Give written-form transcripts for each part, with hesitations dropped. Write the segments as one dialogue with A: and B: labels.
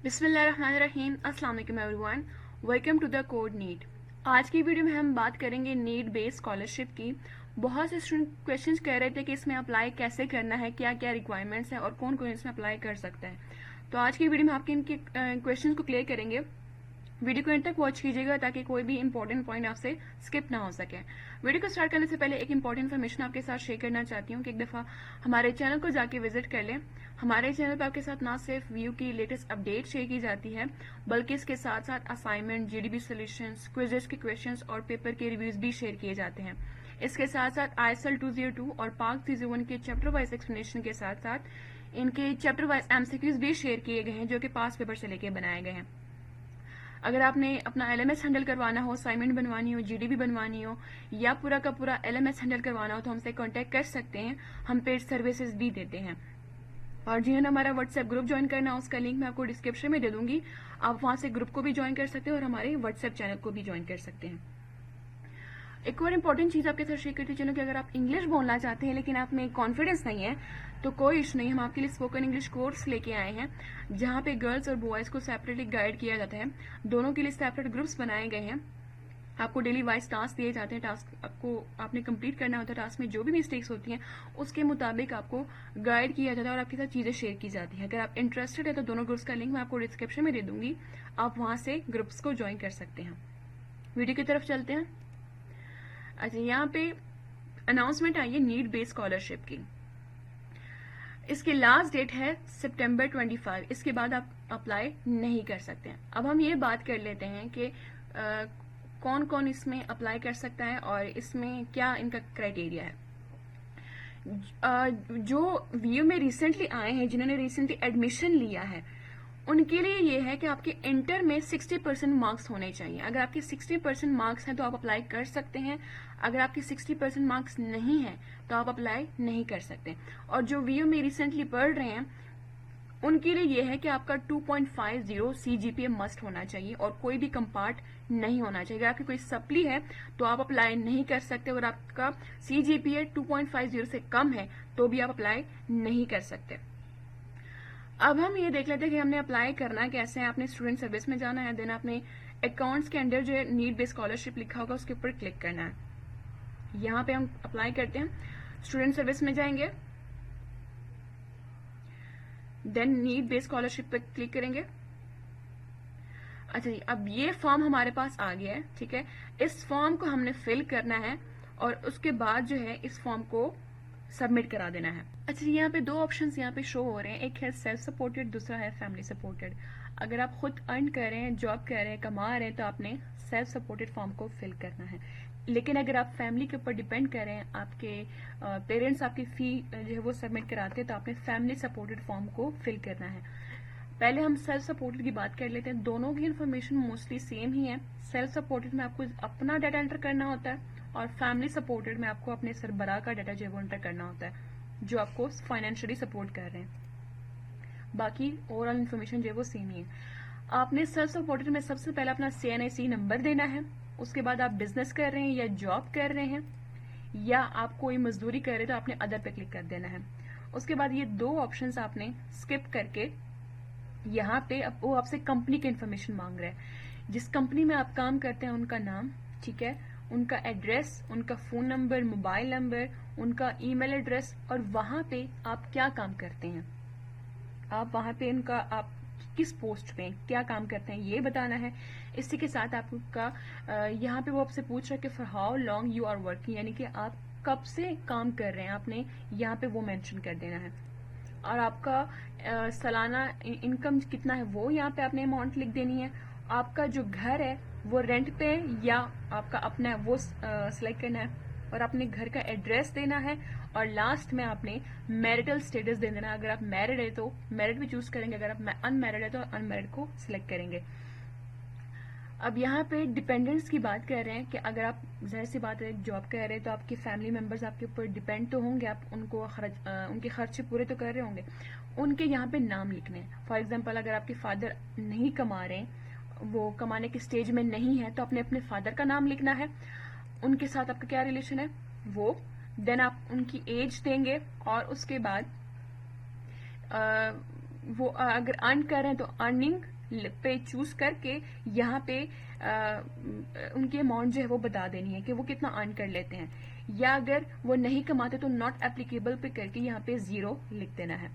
A: बिस्मिल्लाहिर्रहमानिर्रहीम। अस्सलाम वालेकुम everyone, welcome to the code neat. आज की वीडियो में हम बात करेंगे नीट बेस्ड स्कॉलरशिप की। बहुत से स्टूडेंट क्वेश्चंस कह रहे थे कि इसमें अप्लाई कैसे करना है, क्या क्या रिक्वायरमेंट्स हैं और कौन कौन इसमें अप्लाई कर सकता है। तो आज की वीडियो में आपके इनके क्वेश्चंस को क्लियर करेंगे। वीडियो को एंड तक वॉच कीजिएगा ताकि कोई भी इंपॉर्टेंट पॉइंट आपसे स्किप ना हो सके। वीडियो को स्टार्ट करने से पहले एक इंपॉर्टेंट इन्फॉर्मेशन आपके साथ शेयर करना चाहती हूँ कि एक दफ़ा हमारे चैनल को जाके विजिट कर लें। हमारे चैनल पर आपके साथ ना सिर्फ व्यू की लेटेस्ट अपडेट शेयर की जाती है, बल्कि इसके साथ साथ असाइनमेंट, जीडीबी सॉल्यूशंस, क्विजेस के क्वेश्चंस और पेपर के रिव्यूज भी शेयर किए जाते हैं। इसके साथ साथ ISL 202 और पाक 301 के चैप्टर वाइज एक्सप्लेनेशन के साथ साथ इनके चैप्टर वाइज MCQs भी शेयर किए गए हैं, जो कि पास पेपर से लेके बनाए गए हैं। अगर आपने अपना LMS हैंडल करवाना हो, असाइनमेंट बनवानी हो, जीडीबी बनवानी हो या पूरा का पूरा LMS हैंडल करवाना हो तो हमसे कांटेक्ट कर सकते हैं। हम पेड सर्विसेज भी देते हैं। और जिन्होंने हमारा व्हाट्सएप ग्रुप ज्वाइन करना है उसका लिंक मैं आपको डिस्क्रिप्शन में दे दूंगी। आप वहां से ग्रुप को भी ज्वाइन कर सकते हैं और हमारे व्हाट्सएप चैनल को भी ज्वाइन कर सकते हैं। एक और इम्पॉर्टेंट चीज आपके साथ शेयर करती चलो कि अगर आप इंग्लिश बोलना चाहते हैं लेकिन आप में कॉन्फिडेंस नहीं है तो कोई इशू नहीं। हम आपके लिए स्पोकन इंग्लिश कोर्स लेके आए हैं, जहाँ पे गर्ल्स और बॉयज को सेपरेटली गाइड किया जाता है। दोनों के लिए सेपरेट ग्रुप्स बनाए गए हैं। आपको डेली वाइज टास्क दिए जाते हैं। टास्क आपने कंप्लीट करना होता है। टास्क में जो भी मिस्टेक्स होती हैं उसके मुताबिक आपको गाइड किया जाता है और आपके साथ चीजें शेयर की जाती हैं। अगर आप इंटरेस्टेड है तो दोनों ग्रुप्स का लिंक मैं आपको डिस्क्रिप्शन में दे दूंगी। आप वहां से ग्रुप्स को ज्वाइन कर सकते हैं। वीडियो की तरफ चलते हैं। अच्छा, यहाँ पे अनाउंसमेंट आई है नीट बेस्ड स्कॉलरशिप की। इसकी लास्ट डेट है सितंबर 25। इसके बाद आप अप्लाई नहीं कर सकते हैं। अब हम ये बात कर लेते हैं कि कौन कौन इसमें अप्लाई कर सकता है और इसमें क्या इनका क्राइटेरिया है। जो व्यू में रिसेंटली आए हैं, जिन्होंने रिसेंटली एडमिशन लिया है, उनके लिए ये है कि आपके इंटर में 60% मार्क्स होने चाहिए। अगर आपके 60% मार्क्स हैं तो आप अप्लाई कर सकते हैं। अगर आपके 60% मार्क्स नहीं है तो आप अप्लाई नहीं कर सकते। और जो वीयू में रिसेंटली पढ़ रहे हैं उनके लिए ये है कि आपका 2.50 CGPA मस्ट होना चाहिए और कोई भी कंपार्ट नहीं होना चाहिए। अगर आपकी कोई सप्ली है तो आप अप्लाई नहीं कर सकते और आपका CGPA 2.50 से कम है तो भी आप अप्लाई नहीं कर सकते। अब हम ये देख लेते हैं कि हमने अप्लाई करना कैसे है। आपने स्टूडेंट सर्विस में जाना है, देन आपने अकाउंट्स के अंडर जो नीड बेस्ड स्कॉलरशिप लिखा होगा उसके ऊपर क्लिक करना है। यहाँ पे हम अप्लाई करते हैं, स्टूडेंट सर्विस में जाएंगे, देन नीड बेस्ड स्कॉलरशिप पे क्लिक करेंगे। अच्छा जी, अब ये फॉर्म हमारे पास आ गया है, ठीक है। इस फॉर्म को हमने फिल करना है और उसके बाद जो है इस फॉर्म को सबमिट करा देना है। अच्छा, यहाँ पे दो ऑप्शंस यहाँ पे शो हो रहे हैं, एक है सेल्फ सपोर्टेड, दूसरा है फैमिली सपोर्टेड। अगर आप खुद अर्न कर रहे हैं, जॉब कर रहे हैं, कमा रहे हैं तो आपने सेल्फ सपोर्टेड फॉर्म को फिल करना है। लेकिन अगर आप फैमिली के ऊपर डिपेंड कर रहे हैं, आपके पेरेंट्स आपकी फी जो है वो सबमिट कराते हैं, तो आपने फैमिली सपोर्टेड फॉर्म को फिल करना है। पहले हम सेल्फ सपोर्टेड की बात कर लेते हैं। दोनों की इन्फॉर्मेशन मोस्टली सेम ही है। सेल्फ सपोर्टेड में आपको अपना डाटा एंटर करना होता है और फैमिली सपोर्टेड में आपको अपने सरबराह का डाटा जो है वो एंटर करना होता है, जो आपको फाइनेंशियली सपोर्ट कर रहे हैं। बाकी ओवरऑल इन्फॉर्मेशन जो है वो सेम ही है। आपने सेल्फ सपोर्टेड में सबसे पहले अपना CNIC नंबर देना है। उसके बाद आप बिजनेस कर रहे हैं या जॉब कर रहे हैं या आप कोई मजदूरी कर रहे हैं तो आपने अदर पे क्लिक कर देना है। उसके बाद ये दो ऑप्शंस आपने स्किप करके यहाँ पे वो आपसे कंपनी की इन्फॉर्मेशन मांग रहा है। जिस कंपनी में आप काम करते हैं उनका नाम, ठीक है, उनका एड्रेस, उनका फोन नंबर, मोबाइल नंबर, उनका ईमेल एड्रेस और वहां पे आप क्या काम करते हैं, आप वहां पे उनका आप किस पोस्ट पे क्या काम करते हैं ये बताना है। इसी के साथ आपका यहाँ पे वो आपसे पूछ रहा है कि for how long you are working, यानी कि आप कब से काम कर रहे हैं, आपने यहाँ पे वो मेंशन कर देना है। और आपका सालाना इनकम कितना है वो यहाँ पे आपने अमाउंट लिख देनी है। आपका जो घर है वो रेंट पे या आपका अपना है वो सिलेक्ट करना है और अपने घर का एड्रेस देना है। और लास्ट में आपने मैरिटल स्टेटस दे देना है। अगर आप मैरिड है तो मैरिड भी चूज करेंगे, अगर आप अनमैरिड है तो अनमैरिड को सिलेक्ट करेंगे। अब यहाँ पे डिपेंडेंट्स की बात कर रहे हैं कि अगर आप जाहिर सी बात है जॉब कर रहे हैं तो आपके फैमिली मेंबर्स आपके ऊपर डिपेंड तो होंगे, आप उनको उनके खर्चे पूरे तो कर रहे होंगे। उनके यहाँ पे नाम लिखने हैं। फॉर एग्जांपल अगर आपके फादर नहीं कमा रहे, वो कमाने के स्टेज में नहीं है, तो आपने अपने फादर का नाम लिखना है। उनके साथ आपका क्या रिलेशन है वो, देन आप उनकी एज देंगे और उसके बाद वो अगर अर्न कर रहे हैं तो अर्निंग पे चूज करके यहाँ पे उनकी अमाउंट जो है वो बता देनी है कि वो कितना अर्न कर लेते हैं, या अगर वो नहीं कमाते तो नॉट एप्लीकेबल पे करके यहाँ पे 0 लिख देना है।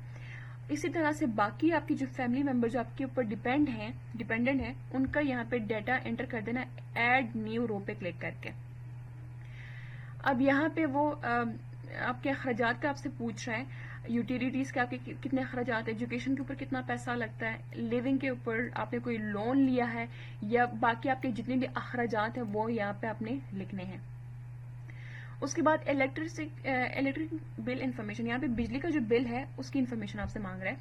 A: इसी तरह से बाकी आपकी जो फैमिली मेंबर जो आपके ऊपर डिपेंडेंट है उनका यहाँ पे डाटा एंटर कर देना ऐड न्यू रो पे क्लिक करके। अब यहाँ पे वो आपके अखराजात का आपसे पूछ रहा है, यूटिलिटीज के आपके कितने अखराजात है, एजुकेशन के ऊपर कितना पैसा लगता है, लिविंग के ऊपर आपने कोई लोन लिया है, या बाकी आपके जितने भी अखराजात हैं वो यहाँ पे आपने लिखने हैं। उसके बाद इलेक्ट्रिक बिल इंफॉर्मेशन, यहाँ पे बिजली का जो बिल है उसकी इंफॉर्मेशन आपसे मांग रहा है।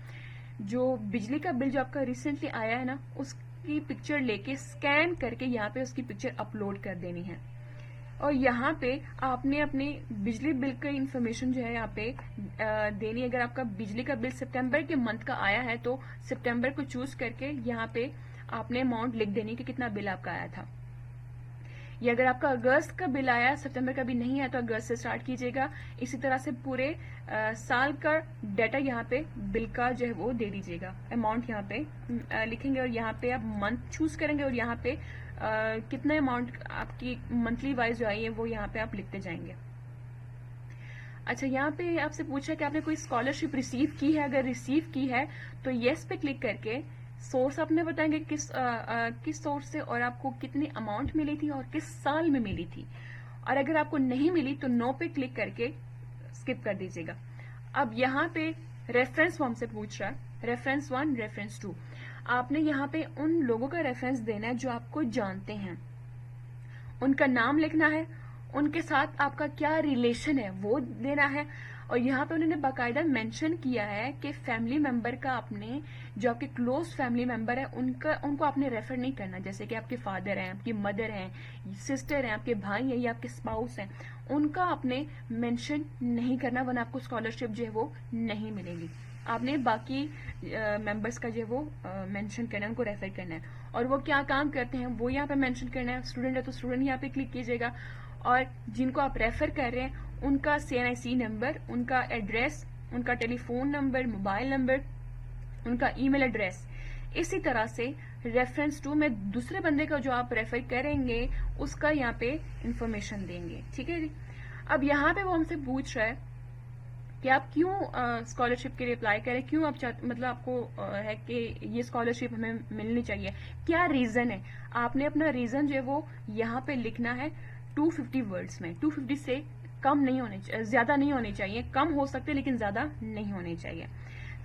A: जो बिजली का बिल जो आपका रिसेंटली आया है ना, उसकी पिक्चर लेके स्कैन करके यहाँ पे उसकी पिक्चर अपलोड कर देनी है। और यहाँ पे आपने अपने बिजली बिल का इंफॉर्मेशन जो है यहाँ पे देनी है। अगर आपका बिजली का बिल सितंबर के मंथ का आया है तो सितंबर को चूज करके यहाँ पे आपने अमाउंट लिख देनी कि कितना बिल आपका आया था। या अगर आपका अगस्त का बिल आया, सितंबर का भी नहीं है तो अगस्त से स्टार्ट कीजिएगा। इसी तरह से पूरे साल का डाटा यहाँ पे बिल का जो है वो दे दीजिएगा। अमाउंट यहाँ पे लिखेंगे और यहाँ पे आप मंथ चूज करेंगे और यहाँ पे कितने अमाउंट आपकी मंथली वाइज जो आई है वो यहाँ पे आप लिखते जाएंगे। अच्छा, यहाँ पे आपसे पूछा कि आपने कोई स्कॉलरशिप रिसीव की है। अगर रिसीव की है तो येस पे क्लिक करके सोर्स आपने बताएंगे किस सोर्स से और आपको कितनी अमाउंट मिली थी और किस साल में मिली थी। और अगर आपको नहीं मिली तो नो पे क्लिक करके स्किप कर दीजिएगा। अब यहाँ पे रेफरेंस फॉर्म से पूछ रहा है, रेफरेंस 1, रेफरेंस 2। आपने यहाँ पे उन लोगों का रेफरेंस देना है जो आपको जानते हैं, उनका नाम लिखना है, उनके साथ आपका क्या रिलेशन है वो देना है। और यहाँ पे उन्होंने बाकायदा मेंशन किया है कि फैमिली मेंबर का आपने, जो आपके क्लोज फैमिली मेंबर है उनको आपने रेफर नहीं करना। जैसे कि आपके फादर हैं, आपकी मदर हैं, सिस्टर हैं, आपके भाई हैं या आपके स्पाउस हैं, उनका आपने मेंशन नहीं करना, वरना आपको स्कॉलरशिप जो है वो नहीं मिलेगी। आपने बाकी मेंबर्स का जो है वो मेंशन करना है, उनको रेफर करना है। और वो क्या काम करते हैं वो यहाँ पे मेंशन करना है। स्टूडेंट है तो स्टूडेंट यहाँ पे क्लिक कीजिएगा। और जिनको आप रेफर कर रहे हैं उनका CNIC नंबर, उनका एड्रेस, उनका टेलीफोन नंबर, मोबाइल नंबर, उनका ईमेल एड्रेस। इसी तरह से रेफरेंस 2 में दूसरे बंदे का जो आप रेफर करेंगे उसका यहाँ पे इंफॉर्मेशन देंगे। ठीक है जी। अब यहाँ पे वो हमसे पूछ रहा है कि आप क्यों स्कॉलरशिप के लिए अप्लाई करें, क्यों आप मतलब आपको है कि ये स्कॉलरशिप हमें मिलनी चाहिए, क्या रीजन है। आपने अपना रीजन जो है वो यहाँ पे लिखना है 250 वर्ड्स में। 250 से कम नहीं होने, ज्यादा नहीं होने चाहिए, कम हो सकते लेकिन ज्यादा नहीं होने चाहिए।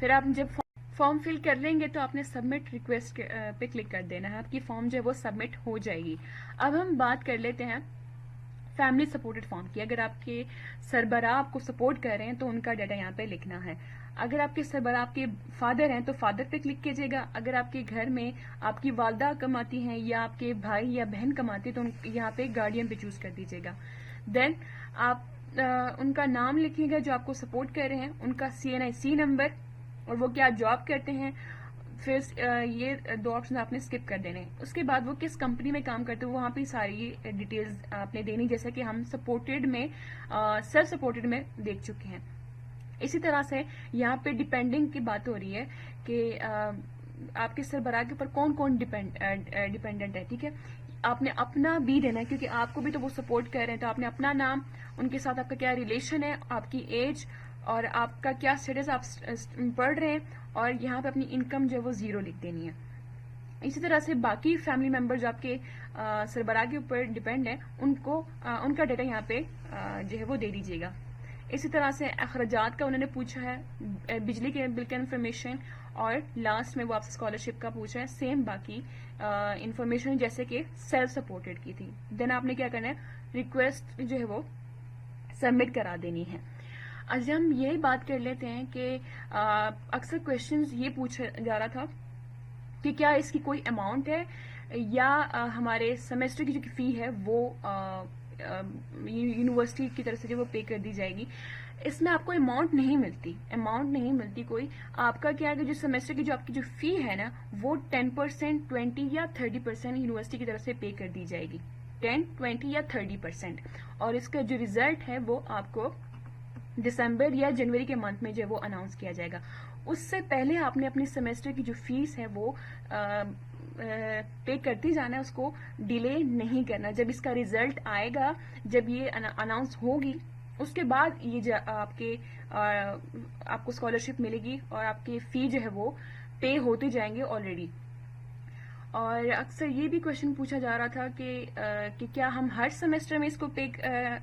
A: फिर आप जब फॉर्म फिल कर लेंगे तो आपने सबमिट रिक्वेस्ट पे क्लिक कर देना है, आपकी फॉर्म जो है वो सबमिट हो जाएगी। अब हम बात कर लेते हैं फैमिली सपोर्टेड फॉर्म की। अगर आपके सरबराह आपको सपोर्ट कर रहे हैं तो उनका डाटा यहाँ पे लिखना है। अगर आपके सरबराह आपके फादर हैं तो फादर पे क्लिक कीजिएगा। अगर आपके घर में आपकी वालदा कमाती हैं या आपके भाई या बहन कमाती है तो यहाँ पे गार्डियन पे चूज कर दीजिएगा। देन आप उनका नाम लिखिएगा जो आपको सपोर्ट कर रहे हैं, उनका CNIC नंबर और वो क्या जॉब करते हैं। फिर ये 2 ऑप्शन आपने स्किप कर देने। उसके बाद वो किस कंपनी में काम करते हैं वहाँ पे सारी डिटेल्स आपने देनी, जैसे कि हम सपोर्टेड में सेल्फ सपोर्टेड में देख चुके हैं। इसी तरह से यहाँ पे डिपेंडिंग की बात हो रही है कि आपके सरबराह के ऊपर कौन कौन डिपेंडेंट है। ठीक है, आपने अपना भी देना है क्योंकि आपको भी तो वो सपोर्ट कर रहे हैं, तो आपने अपना नाम, उनके साथ आपका क्या रिलेशन है, आपकी एज और आपका क्या स्टेटस आप पढ़ रहे हैं, और यहाँ पे अपनी इनकम जो है वो 0 लिख देनी है। इसी तरह से बाकी फैमिली मेंबर जो आपके सरबराह के ऊपर डिपेंड है उनको उनका डाटा यहाँ पे जो है वो दे दीजिएगा। इसी तरह से अखराजात का उन्होंने पूछा है, बिजली के बिल का इन्फॉर्मेशन, और लास्ट में वो आपसे स्कॉलरशिप का पूछा है। सेम बाकी इन्फॉर्मेशन जैसे कि सेल्फ सपोर्टेड की थी। देन आपने क्या करना है, रिक्वेस्ट जो है वो सबमिट करा देनी है। आज हम यही बात कर लेते हैं कि अक्सर क्वेश्चंस ये पूछा जा रहा था कि क्या इसकी कोई अमाउंट है या हमारे सेमेस्टर की जो फी है वो यूनिवर्सिटी की तरफ से जो वो पे कर दी जाएगी। इसमें आपको अमाउंट नहीं मिलती कोई। आपका क्या है कि जो सेमेस्टर की जो आपकी जो फी है ना वो 10%, 20 या 30% यूनिवर्सिटी की तरफ से पे कर दी जाएगी। 10, 20 या 30%। और इसका जो रिजल्ट है वो आपको दिसंबर या जनवरी के मंथ में जो वो अनाउंस किया जाएगा। اس سے پہلے آپ نے اپنی سیمسٹر کی جو فیس ہے وہ پے کرتی جانا ہے، اس کو ڈیلے نہیں کرنا. جب اس کا ریزلٹ آئے گا، جب یہ اناؤنس ہوگی، اس کے بعد یہ آپ کو اسکالرشپ ملے گی اور آپ کی فی جو ہے وہ پے ہوتی جائیں گے آلریڈی. اور اکثر یہ بھی کوشچن پوچھا جا رہا تھا کہ کیا ہم ہر سیمسٹر میں اس کو پے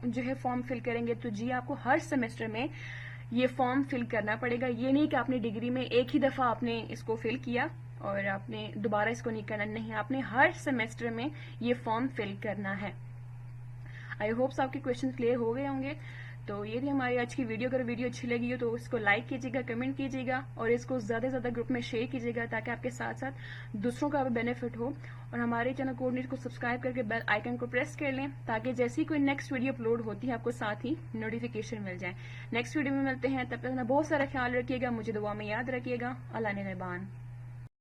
A: جو ہے فارم فل کریں گے؟ تو جی، آپ کو ہر سیمسٹر میں یہ فارم فل کرنا پڑے گا. یہ نہیں کہ آپ نے ڈگری میں ایک ہی دفعہ آپ نے اس کو فل کیا اور آپ نے دوبارہ اس کو نہیں کرنا. نہیں، آپ نے ہر سیمسٹر میں یہ فارم فل کرنا ہے. آئی ہوپس آپ کے کویشچن کلیئر ہو گئے ہوں گے. تو یہ تھی ہماری آج کی ویڈیو. اگر ویڈیو اچھی لگی ہو تو اس کو لائک کیجیے گا، کمنٹ کیجیے گا اور اس کو زیادہ سے زیادہ گروپ میں شیئر کیجیے گا تاکہ آپ کے ساتھ ساتھ دوسروں کا بھی بینیفٹ ہو. اور ہمارے چینل کوآرڈینیٹر کو سبسکرائب کر کے بیل آئیکن کو پریس کر لیں تاکہ جیسی کوئی نیکسٹ ویڈیو اپلوڈ ہوتی ہے آپ کو ساتھ ہی نوٹیفیکیشن مل جائے. نیکسٹ ویڈیو میں ملتے ہیں، تب تک اپنا بہت سارا خیال رکھیے گا، مجھے دعا میں یاد رکھیے گا. اللہ نگہبان.